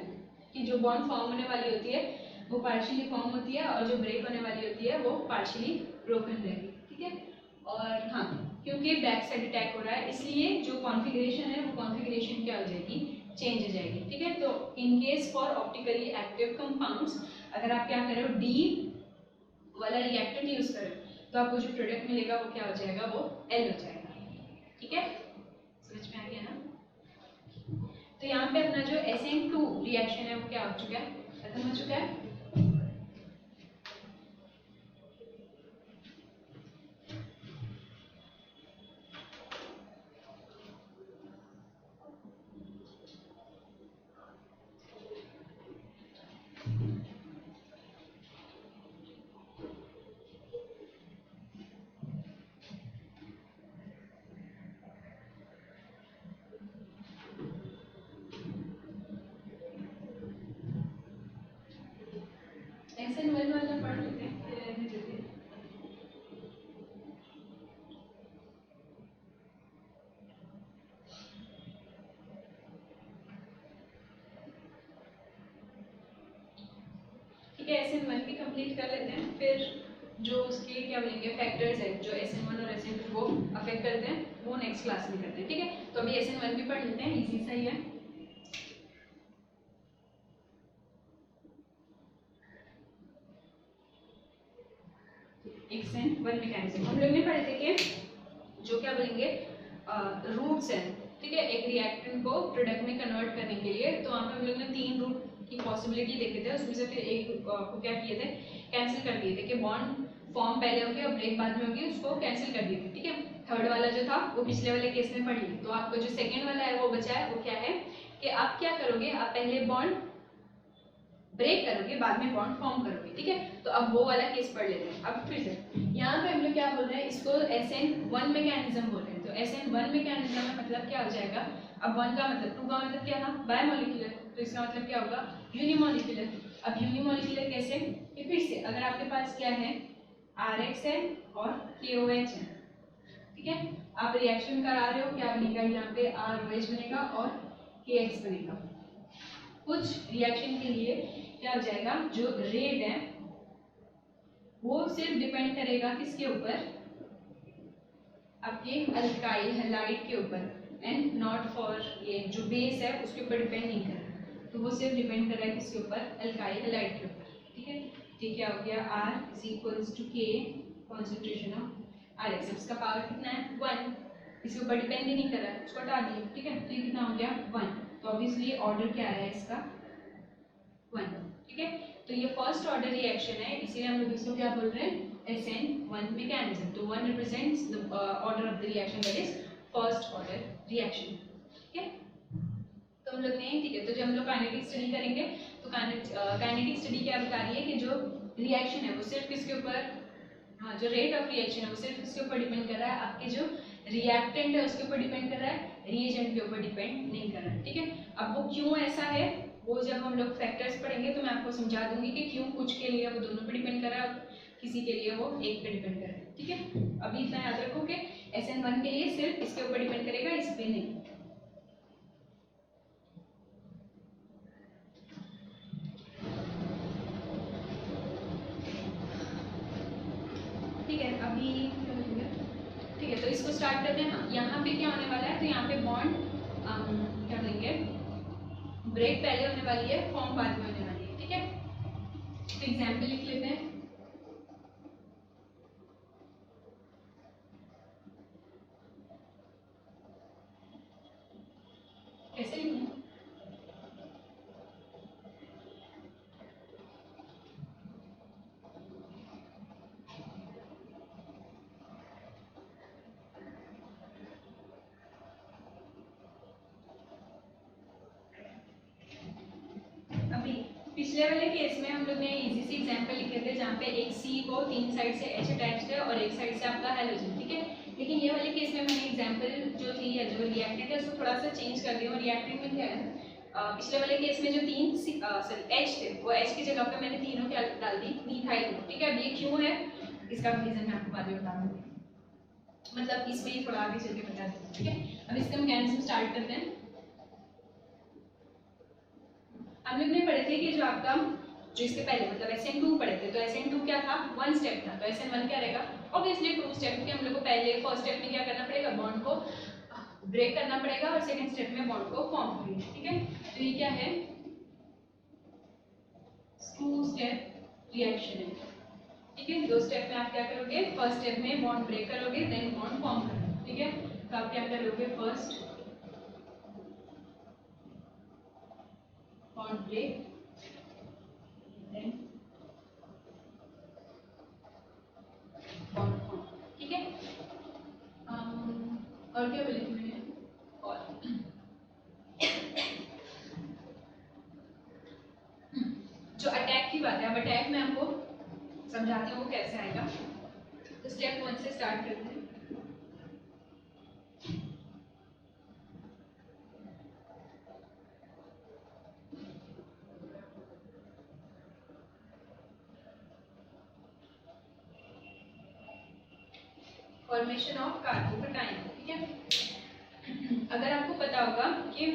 कि जो बॉन्ड फॉर्म होने वाली होती है वो पार्शियली फॉर्म होती है और जो ब्रेक होने वाली होती है वो पार्शियली ब्रोकन रहेगी। ठीक है, और हाँ, क्योंकि बैक साइड अटैक हो रहा है इसलिए जो कॉन्फ़िगरेशन है वो कॉन्फ़िगरेशन क्या हो जाएगी, चेंज हो जाएगी। ठीक है, तो in case for optically active compounds अगर आप क्या करो, डी वाला रिएक्टेंट यूज करें तो आपको जो प्रोडक्ट मिलेगा वो क्या हो जाएगा, वो एल हो जाएगा। ठीक है, समझ में आ गया ना। तो यहाँ पे अपना जो SN2 रिएक्शन है वो क्या हो चुका है, खत्म हो चुका है। SN1 वाला पढ़ लेते हैं, फिर रहने देते हैं। ठीक है, SN1 भी कंप्लीट कर लेते हैं, फिर जो उसके क्या बोलेंगे फैक्टर्स है जो SN1 और SN2 को अफेक्ट करते हैं वो नेक्स्ट क्लास में करते हैं। ठीक है, तो अभी SN1 भी पढ़ लेते हैं, इजी सा ही है। SN1 मैकेनिज्म हम लोग ने पढ़े थे कि जो क्या बोलेंगे रूट्स हैं। ठीक है, एक रिएक्टेंट को प्रोडक्ट में कन्वर्ट करने के लिए, तो वहाँ पे हम लोग ने 3 रूट की पॉसिबिलिटी देखे थे, उसमें से फिर एक को क्या किए थे, कैंसिल कर दिए थे कि बॉन्ड फॉर्म पहले हो गया और ब्रेक बाद में होगी, उसको कैंसिल कर दिए थे। ठीक है, थर्ड वाला जो था वो पिछले वाले केस में पढ़ लिया। तो आपको जो सेकेंड वाला है वो बचा है, वो क्या है कि आप क्या करोगे, आप पहले बॉन्ड ब्रेक करोगे बाद में बॉन्ड फॉर्म करोगे। ठीक है, तो अब वो वाला केस पढ़ लेते हैं। अब फिर से यहाँ पे हम लोग क्या बोल रहे हैं, इसको SN1 मैकेनिज्म बोल रहे हैं। तो SN1 मैकेनिज्म में मतलब क्या हो जाएगा, अब 1 का मतलब, 2 का मतलब क्या था, बायोमोलिकुलर, तो इसका मतलब क्या होगा, यूनिमोलिकुलर। अब यूनिमोलिकुलर कैसे, कि फिर से अगर आपके पास क्या है, RH है और KOH है। ठीक है, आप रिएक्शन करा रहे हो, क्या बनेगा यहाँ पे, ROH बनेगा और KX बनेगा। कुछ रिएक्शन के लिए क्या हो जाएगा, जो रेट है वो सिर्फ डिपेंड करेगा किसके ऊपर, आपके अल्काइल हैलाइड के ऊपर, एंड नॉट फॉर ये जो बेस है उसके ऊपर डिपेंड नहीं कर रहा। तो वो सिर्फ डिपेंड कर रहा है किसके ऊपर, अल्काइल हैलाइड के ऊपर। ठीक है, ये क्या हो गया, R = K concentration of RH। इसका पावर कितना है, 1, इसके ऊपर डिपेंड ही नहीं कर रहा है, उसको हटा दिया। ठीक है, तो ये कितना हो गया, 1। तो ऑब्वियसली ऑर्डर क्या है इसका, 1। ठीक है, तो ये फर्स्ट ऑर्डर रिएक्शन है, इसीलिए हम लोग इसको क्या बोल रहे हैं, SN1 मैकेनिज्म। तो 1 represents the order of the reaction, that is first order reaction. ठीक है, तो हम लोग ने, ठीक है, तो जब हम लोग काइनेटिक स्टडी करेंगे तो काइनेटिक स्टडी क्या बता रही है कि जो रिएक्शन है वो सिर्फ किसके ऊपर, हाँ, जो रेट ऑफ रिएक्शन है वो सिर्फ किसके ऊपर डिपेंड कर रहा है, आपके जो रिएक्टेंट है उसके ऊपर डिपेंड कर रहा है, रिएजेंट के ऊपर डिपेंड नहीं कर रहा है। ठीक है, अब वो क्यों ऐसा है वो जब हम लोग फैक्टर्स पढ़ेंगे तो मैं आपको समझा दूंगी कि क्यों कुछ के लिए वो दोनों पे डिपेंड कर रहा है, किसी के लिए वो एक पे डिपेंड कर रहा है। ठीक है, अभी इतना याद रखो कि SN1 के लिए सिर्फ इसके ऊपर डिपेंड करेगा, इस पे नहीं। ठीक है, अभी ठीक है, तो इसको स्टार्ट करते हैं। हाँ, यहाँ पे क्या होने वाला है, तो यहाँ पे बॉन्ड क्या लेंगे, ब्रेक पहले होने वाली है, फॉर्म बाद में होने वाली है। ठीक है, तो एग्जाम्पल लिख लेते हैं। कैसे लिखूं? अभी पिछले वाले केस में हम लोग ने इजी सी एग्जांपल लिखे थे जहाँ पे एक सी को तीन साइड से H अटैच्ड है और एक साइड से आपका हेलोजन। ठीक है, लेकिन ये वाले केस में मैंने एग्जांपल जो थी या जो रिएक्टेंट है उसको थोड़ा सा चेंज कर दिया। और रिएक्टेंट में क्या है, पिछले वाले केस में जो तीन H थे वो H की जगह पे मैंने तीनों क्या डाल दी, मिथाइल। ठीक है, अब ये क्यों है इसका रीजन मैं आपको बाद में बता दूंगी, मतलब इसमें ही थोड़ा आगे चल के बता दूंगी। ठीक है, अब इसका मैकेनिज्म स्टार्ट करते हैं। हम लोग ने पढ़े थे कि जो आपका जो इसके पहले मतलब SN2 पढ़े थे, तो SN2 क्या था, वन स्टेप था, तो SN1 क्या रहेगा, ऑब्वियसली टू स्टेप, क्योंकि हम लोग को पहले फर्स्ट स्टेप में क्या करना पड़ेगा, बॉन्ड को ब्रेक करना पड़ेगा और सेकंड स्टेप में बॉन्ड को फॉर्म करेंगे। ठीक है, तो ये क्या है, टू स्टेप रिएक्शन है। ठीक है, दो स्टेप में आप क्या करोगे, फर्स्ट स्टेप में बॉन्ड ब्रेक करोगे, देन बॉन्ड फॉर्म करोगे। ठीक है, तो आप क्या करोगे, first bond break, then bond form. ठीक है, और क्या बोले थे मैंने, और जो अटैक की बात है, अब अटैक में आपको समझाती हूँ वो कैसे आएगा। तो स्टेप 1 से स्टार्ट करते हैं। Formation of carbocation. ठीक है, अगर आपको पता होगा कि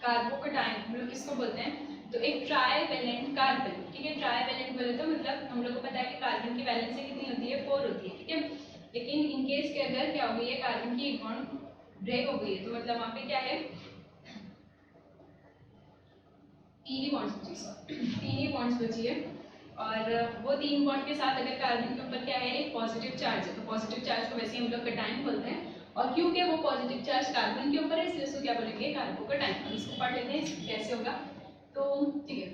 कार्बोकेटाइन हम लोग किसको बोलते हैं, तो एक ट्राइवेलेंट कार्बन। ठीक है, ट्राइवेलेंट बोले तो मतलब हम लोग को पता है कि कार्बन की वैलेंसी कितनी होती है, 4 होती है। ठीक है, लेकिन इन केस के अगर क्या हो गई है, कार्बन की एक बॉन्ड ब्रेक हो गई है, तो मतलब वहां पे क्या है, तीन ही बॉन्ड्स बची है। और वो तीन बॉन्ड के साथ अगर कार्बन के ऊपर क्या है, एक पॉजिटिव चार्ज है, तो पॉजिटिव चार्ज को वैसे हम लोग कैटायन बोलते हैं। और क्योंकि वो पॉजिटिव चार्ज कार्बन के ऊपर है इसलिए उसको क्या बोलेंगे, कार्बोकेटाइन। अब इसको पढ़ लेते हैं कैसे होगा। तो ठीक है,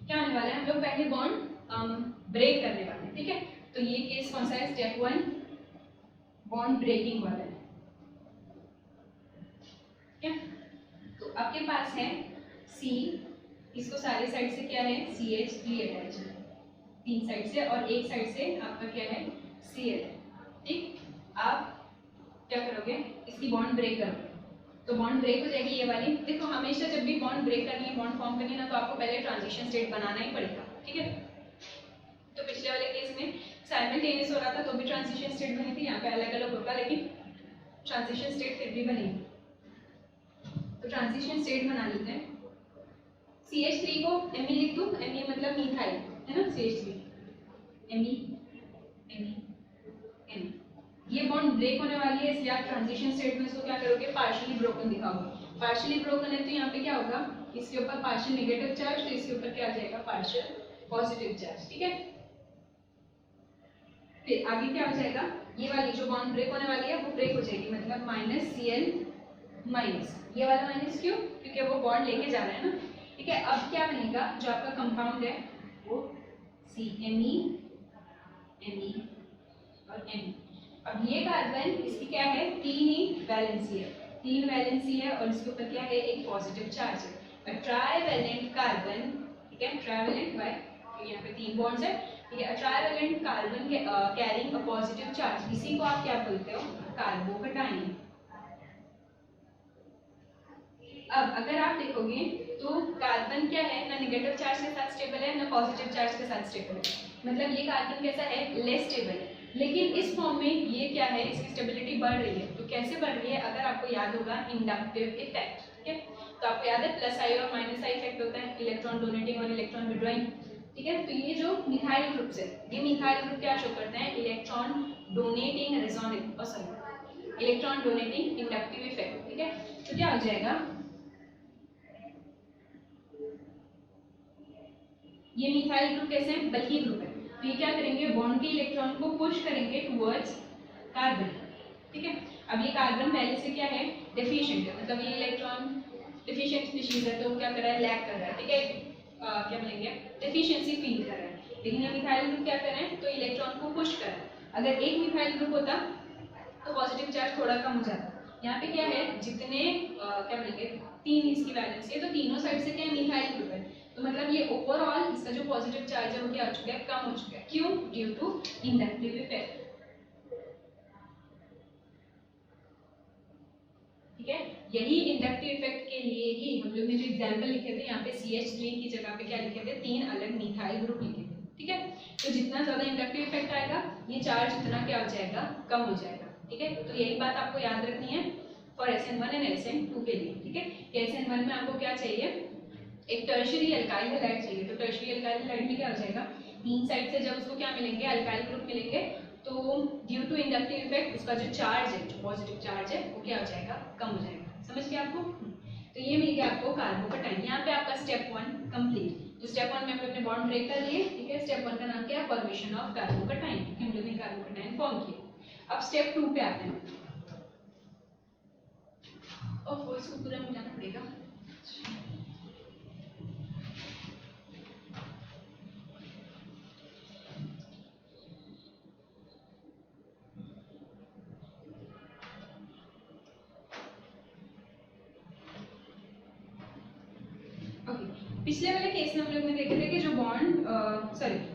क्या होने वाला है, हम लोग पहले बॉन्ड ब्रेक करने वाले हैं। ठीक है, तो ये केस कौन सा है, स्टेप 1 बॉन्ड ब्रेकिंग वाला है। ठीक है, तो आपके पास है C, इसको सारे साइड से क्या है, CH3 अटैच है तीन साइड से, और एक साइड से आपका क्या है, Cl है। ठीक, आप क्या करोगे, इसकी बॉन्ड ब्रेक करोगे, तो बॉन्ड ब्रेक हो जाएगी ये वाली। देखो हमेशा जब भी बॉन्ड ब्रेक करनी है, बॉन्ड फॉर्म करनी है ना, तो आपको पहले ट्रांजिशन स्टेट बनाना ही पड़ेगा। ठीक है, तो पिछले वाले केस में साइमल्टेनियस हो रहा था तो भी ट्रांजिशन स्टेट बनी थी, यहाँ पे अलग अलग होगा लेकिन ट्रांजिशन स्टेट फिर भी बनेगी। तो ट्रांजिशन स्टेट बना लेते हैं। CH3 को Me लिख दूं, Me मतलब मिथाइल है ना, CH3 Me ये बॉन्ड ब्रेक होने वाली है, इसलिए आप ट्रांजिशन स्टेट में इसको क्या करोगे, पार्शियली ब्रोकन दिखाओगे। पार्शियली ब्रोकन है तो यहाँ पे क्या होगा, इसके ऊपर पार्शियल नेगेटिव चार्ज, तो इसके ऊपर क्या आ जाएगा, पार्शियल पॉजिटिव चार्ज। ठीक है, फिर आगे क्या हो जाएगा, ये वाली जो बॉन्ड ब्रेक होने वाली है वो ब्रेक हो जाएगी, मतलब -Cl-। ये वाला माइनस क्यों, क्योंकि वो बॉन्ड लेके जा रहा है ना। ठीक है, अब क्या बनेगा, जो आपका कंपाउंड है वो CMe और Me। अब ये कार्बन इसकी क्या है, तीन ही वैलेंसी है, तीन वैलेंसी है और इसके ऊपर क्या है, एक पॉजिटिव चार्ज है। ट्राइवेलेंट कार्बन, ठीक है, ट्राइवेलेंट बाय यहाँ पे तीन बॉन्ड्स है। ठीक है, trivalent carbon carrying a positive charge, इसी को आप क्या बोलते हो, कार्बोकेटाइन। अब अगर आप देखोगे तो कार्बन क्या है, ना नेगेटिव चार्ज के साथ स्टेबल है ना पॉजिटिव चार्ज के साथ स्टेबल है, मतलब ये कार्बन कैसा है, लेस स्टेबल है। लेकिन इस फॉर्म में ये क्या है, इसकी स्टेबिलिटी बढ़ रही है। तो कैसे बढ़ रही है, अगर आपको याद होगा इंडक्टिव इफेक्ट, ठीक है, तो आपको याद है प्लस आई और माइनस आई इफेक्ट होता है, इलेक्ट्रॉन डोनेटिंग और इलेक्ट्रॉन विड्रॉइंग, ठीक है। तो ये जो मिथाइल ग्रुप्स है, ये मिथाइल ग्रुप क्या शो करते हैं, electron donating resonant, sorry electron donating inductive effect, ठीक है। तो क्या हो जाएगा, ये मिथाइल ग्रुप कैसे हैं, बल्कि ग्रुप है, तो ये क्या करेंगे, बॉन्ड के इलेक्ट्रॉन को पुश करेंगे टुवर्ड्स कार्बन, ठीक है। अब ये कार्बन पहले से क्या है, डेफिशिएंट है, मतलब ये इलेक्ट्रॉन डेफिशिएंट स्पीशीज है, तो क्या कर रहा है, लैक कर रहा है, ठीक है, क्या बोलेंगे, डेफिशिएंसी फील कर रहा है। लेकिन ये मिथाइल ग्रुप क्या कर रहे हैं, तो इलेक्ट्रॉन को पुश कर रहा है। अगर एक मिथाइल ग्रुप होता तो पॉजिटिव चार्ज थोड़ा कम हो जाता। यहाँ पे क्या है, जितने क्या बोलेंगे, तीन इसकी वैलेंसी है, तो तीनों साइड से क्या है, मिथाइल ग्रुप है, तो मतलब ये ओवरऑल इसका जो पॉजिटिव चार्ज है वो क्या हो चुका है, कम हो चुका है। क्यों, ड्यू टू इंडक्टिव इफेक्ट, ठीक है। यही इंडक्टिव इफेक्ट के लिए ही हम लोग ने जो एग्जांपल लिखे थे, यहाँ पे CH3 की जगह पे क्या लिखे थे, तीन अलग मिथाइल ग्रुप लिखे थे, ठीक है। तो जितना ज्यादा इंडक्टिव इफेक्ट आएगा, ये चार्ज उतना क्या हो जाएगा, कम हो जाएगा, ठीक है। तो यही बात आपको याद रखनी है फॉर SN1 एंड SN2 के लिए, ठीक है। SN1 में आपको क्या चाहिए, एक टर्शियरी अल्काइल हैलाइड चाहिए, तो टर्शियरी अल्काइल हैलाइड में क्या हो जाएगा, तीन साइड से जब उसको क्या मिलेंगे, अल्काइल ग्रुप मिलेंगे, तो ड्यू टू इंडक्टिव इफेक्ट उसका जो चार्ज है, जो पॉजिटिव चार्ज है, वो क्या हो जाएगा, कम हो जाएगा। समझ गए आपको, तो ये मिल गया आपको कार्बोकटाइन। यहाँ पे आपका स्टेप 1 कंप्लीट। तो स्टेप 1 में हम लोग ने बॉन्ड ब्रेक कर लिए, ठीक है। स्टेप 1 का नाम क्या है, फॉर्मेशन ऑफ कार्बोकटाइन, हम लोग ने कार्बोकटाइन फॉर्म किया। अब स्टेप 2 पे आते हैं, और इसको पूरा मिटाना पड़ेगा। पिछले वाले केस में हम लोग ने देखे थे कि जो बॉन्ड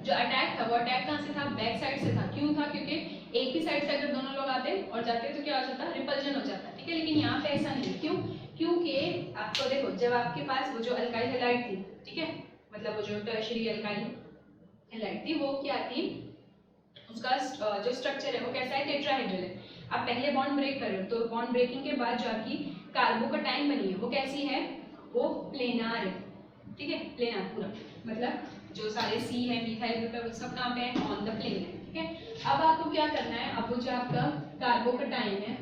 जो अटैक था, वो अटैक कहाँ से था, बैक साइड से था। क्यों था, क्योंकि एक ही साइड से अगर दोनों लोग आते और जाते तो क्या हो जाता, रिपल्जन हो जाता, ठीक है। लेकिन यहाँ पे ऐसा नहीं, क्यों, क्योंकि आपको देखो, जब आपके पास वो जो अल्काइल हैलाइड थी, ठीक है, मतलब वो जो टर्शियरी अल्काइल हैलाइड थी, वो क्या थी, उसका जो स्ट्रक्चर है वो कैसा है, टेट्राहेड्रल है। आप पहले बॉन्ड ब्रेक कर रहे हो, तो बॉन्ड ब्रेकिंग के बाद जो आपकी कार्बोकटाइन बनी है वो कैसी है, वो प्लेनार है, ठीक है, प्लेनार पूरा, मतलब जो सारे सी है, मिथाइल ग्रुप है, वो सब कहाँ पे है, ऑन द प्लेन है, ठीक है। अब आपको क्या करना है, अब वो जो आपका कार्बोकटाइन है,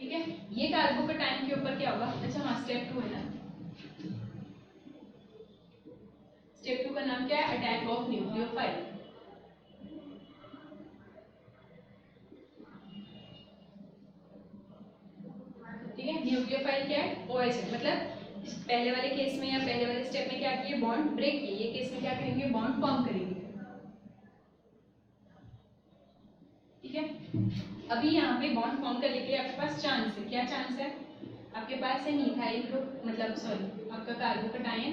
ठीक है, ये कार्बोकटाइन के ऊपर क्या होगा, अच्छा हाँ, स्टेप 2 है ना, स्टेप 2 का नाम क्या है, अटैक ऑफ न्यूक्लियोफाइल, ठीक है। न्यूक्लियोफाइल क्या है, OH है, मतलब पहले वाले केस में या पहले वाले स्टेप में क्या किए, बॉन्ड ब्रेक किए, ये केस में क्या करेंगे, बॉन्ड फॉर्म करेंगे, ठीक है। अभी यहाँ पे बॉन्ड फॉर्म करने के लिए आपके पास चांस है, क्या चांस है, आपके पास है मिथाइल ग्रुप, मतलब सॉरी आपका कार्बोकटाइन,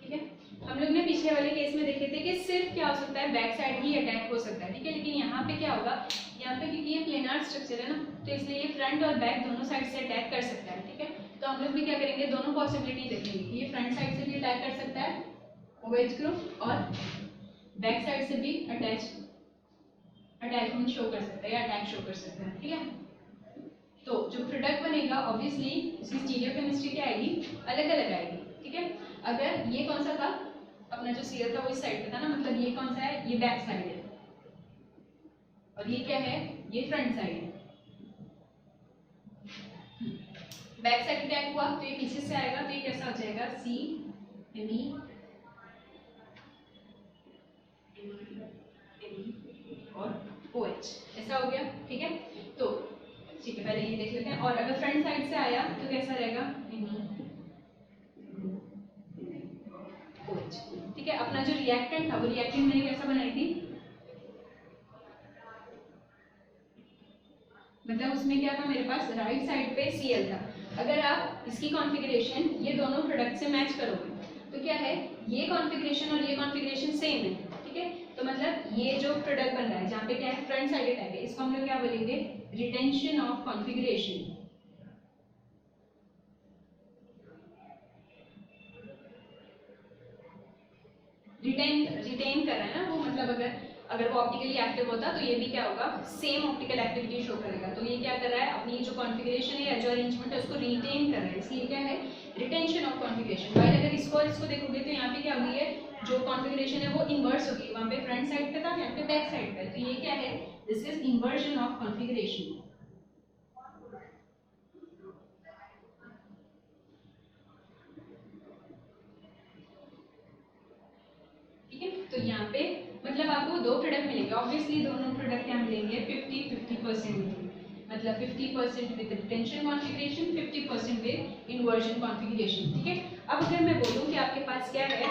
ठीक है। हम लोग ने पिछले वाले केस में देखे थे कि सिर्फ क्या हो सकता है, बैक साइड ही अटैक हो सकता है, ठीक है। लेकिन यहाँ पे क्या होगा, यहाँ पे क्योंकि ये प्लेनार स्ट्रक्चर है ना, तो इसलिए ये फ्रंट और बैक दोनों साइड से अटैक कर सकता है, ठीक है। तो हम लोग भी क्या करेंगे, दोनों पॉसिबिलिटी देखेंगे कि ये फ्रंट साइड से भी अटैक कर सकता है OH ग्रुप, और बैक साइड से भी अटैचमेंट शो कर सकता है या अटैक शो कर सकता है, ठीक है। तो जो प्रोडक्ट बनेगा ऑब्वियसली उसकी स्टीरियोकेमिस्ट्री क्या आएगी, अलग अलग आएगी, ठीक है। अगर ये कौन सा था, अपना जो Cl था वो इस साइड पे था ना, मतलब ये कौन सा है, ये बैक साइड है, और ये क्या है, ये फ्रंट साइड है। बैक साइड अटैक हुआ तो ये पीछे से आएगा, तो ये कैसा हो जाएगा, CMe और OH, ऐसा हो गया, ठीक है। तो ठीक है, पहले ये देख लेते हैं। और अगर फ्रंट साइड से आया तो कैसा रहेगा, OH, ठीक है। अपना जो रिएक्टेंट था, वो रिएक्टेंट मैंने कैसा बनाई थी, मतलब उसमें क्या था, मेरे पास राइट साइड पे Cl था। अगर आप इसकी कॉन्फ़िगरेशन ये दोनों प्रोडक्ट से मैच करोगे तो क्या है, ये कॉन्फ़िगरेशन और ये कॉन्फ़िगरेशन सेम है, ठीक है। तो मतलब ये जो प्रोडक्ट बन रहा है, जहाँ पे क्या है, फ्रंट साइड अटैक है, इसको हम लोग क्या बोलेंगे, रिटेंशन ऑफ कॉन्फ़िगरेशन, रिटेन कर रहा है ना वो, मतलब अगर वो ऑप्टिकली एक्टिव होता तो ये भी क्या होगा, सेम ऑप्टिकल एक्टिविटी शो करेगा। तो ये क्या कर रहा है, अपनी जो कॉन्फ़िगरेशन है या जो अरेंजमेंट है उसको रिटेन कर रहा है, इसलिए क्या है, रिटेंशन ऑफ कॉन्फ़िगरेशन। वाइल अगर इसको और इसको देखोगे तो यहाँ पे क्या हुई है, जो कॉन्फ़िगरेशन है वो इन्वर्स हो गई, वहाँ पे फ्रंट साइड पे था, यहाँ पे बैक साइड पे। तो ये क्या है, this is inversion of configuration. तो यहाँ पे मतलब आपको दो प्रोडक्ट मिलेंगे, ऑब्वियसली दोनों प्रोडक्ट क्या मिलेंगे, 50-50% मिलेंगे, मतलब 50% with retention configuration, 50% with inversion configuration. ठीक है, अब अगर मैं बोलूँ कि आपके पास क्या है,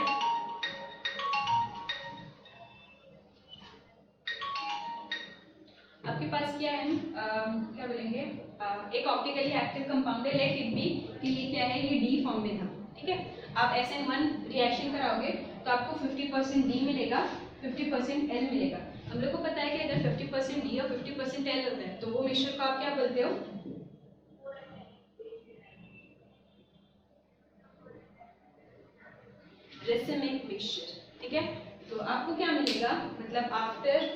आपके पास क्या है, क्या बोलेंगे, एक ऑप्टिकली एक्टिव कंपाउंड है, लेट इट बी कि ये क्या है, ये डी फॉर्म में था। ठीक है, आप SN1 रिएक्शन कराओगे तो आपको 50% डी मिलेगा, 50% एल मिलेगा। हम लोग को पता है कि अगर 50% डी और 50% एल होता है तो वो मिक्सचर को आप क्या बोलते हो, रेसिमिक मिक्सचर। ठीक है, तो आपको क्या मिलेगा, मतलब आफ्टर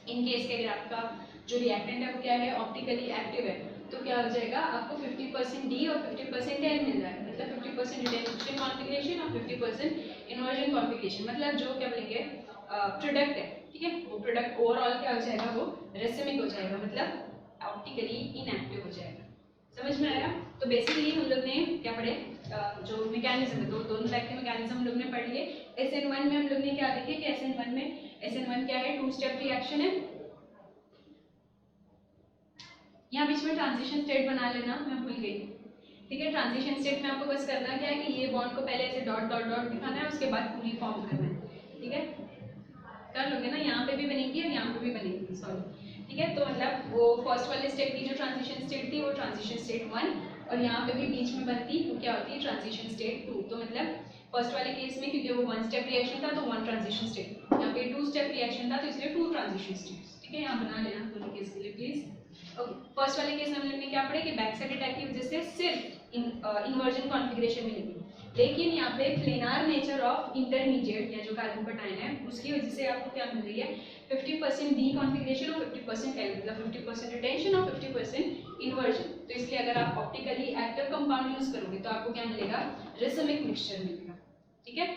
इन केस के अगर आपका जो रिएक्टेंट है वो क्या है, ऑप्टिकली एक्टिव है, तो क्या हो जाएगा, आपको 50% डी और 50% एल मिल रहा है, मतलब 50% रिटेंशन कॉन्फ़िगरेशन और 50% इन्वर्जन कॉन्फ़िगरेशन। मतलब जो क्या बोलेंगे प्रोडक्ट है, ठीक है, वो प्रोडक्ट ओवरऑल क्या हो जाएगा, वो रेसिमिक हो जाएगा, मतलब ऑप्टिकली इनएक्टिव हो जाएगा। समझ में आया? तो बेसिकली हम लोग ने क्या पढ़े, जो मैकेनिज्म है, तो दोनों टाइप के मैकेनिज्म हम लोग ने पढ़ लिए। SN1 में हम लोग ने क्या देखे कि SN1 क्या है, 2 स्टेप रिएक्शन है। यहाँ बीच में ट्रांजिशन स्टेट बना लेना, मैं भूल गई। ठीक है, ट्रांजिशन स्टेट में आपको बस करना क्या है कि ये बॉन्ड को पहले ऐसे डॉट डॉट डॉट दिखाना है, उसके बाद पूरी फॉर्म करना है। ठीक है, कर लोगे ना, यहाँ पे भी बनेगी और यहाँ पे भी बनेगी, सॉरी। ठीक है, तो मतलब वो फर्स्ट वाले स्टेप की जो ट्रांजिशन स्टेट थी वो ट्रांजिशन स्टेट 1, और यहाँ पे भी बीच में बनती वो क्या होती है, ट्रांजिशन स्टेट 2। तो मतलब फर्स्ट वाले केस में क्योंकि वो 1 स्टेप रिएक्शन था तो 1 ट्रांजिशन स्टेट, यहाँ पे 2 स्टेप रिएक्शन था तो इसलिए 2 ट्रांजिशन स्टेट्स। ठीक है, यहाँ बना लेना दोनों केस के लिए प्लीज। ओके, फर्स्ट वाले केस में हम लोग ने क्या पढ़े कि बैक साइड अटैक की वजह से सिर्फ इन्वर्जन कॉन्फ़िगरेशन मिलेगी, लेकिन यहाँ पे प्लेनार नेचर ऑफ इंटरमीडिएट या जो कार्बोकटायन है उसकी वजह से आपको क्या मिल रही है, 50% डी कॉन्फ़िगरेशन और 50% एल, मतलब 50% रिटेंशन और 50% इन्वर्जन। तो इसलिए अगर आप ऑप्टिकली एक्टिव कंपाउंड यूज करोगे तो आपको क्या मिलेगा, रेसिमिक मिक्सचर मिलेगा। ठीक है,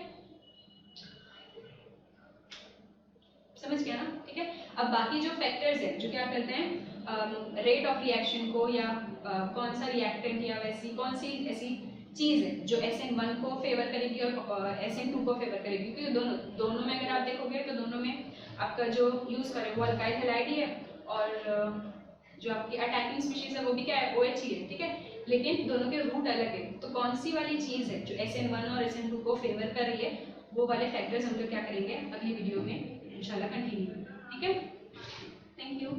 समझ गया ना? ठीक है, अब बाकी जो फैक्टर्स है जो क्या करते हैं, रेट ऑफ रिएक्शन को या कौन सा रिएक्टेंट या वैसी कौन सी ऐसी चीज है जो SN1 को फेवर करेगी और SN2 को फेवर करेगी, क्योंकि दोनों में अगर आप देखोगे तो दोनों में आपका जो यूज करें वो अल्काइल हैलाइड ही है, और जो आपकी अटैकिंग स्पीशीज है वो भी क्या है, OH ही है। ठीक है, लेकिन दोनों के रूट अलग है, तो कौन सी वाली चीज है जो SN1 और SN2 को फेवर कर रही है, वो वाले फैक्टर्स हम लोग क्या करेंगे अगली वीडियो में इंशाल्लाह कंटिन्यू। ठीक है, थैंक यू।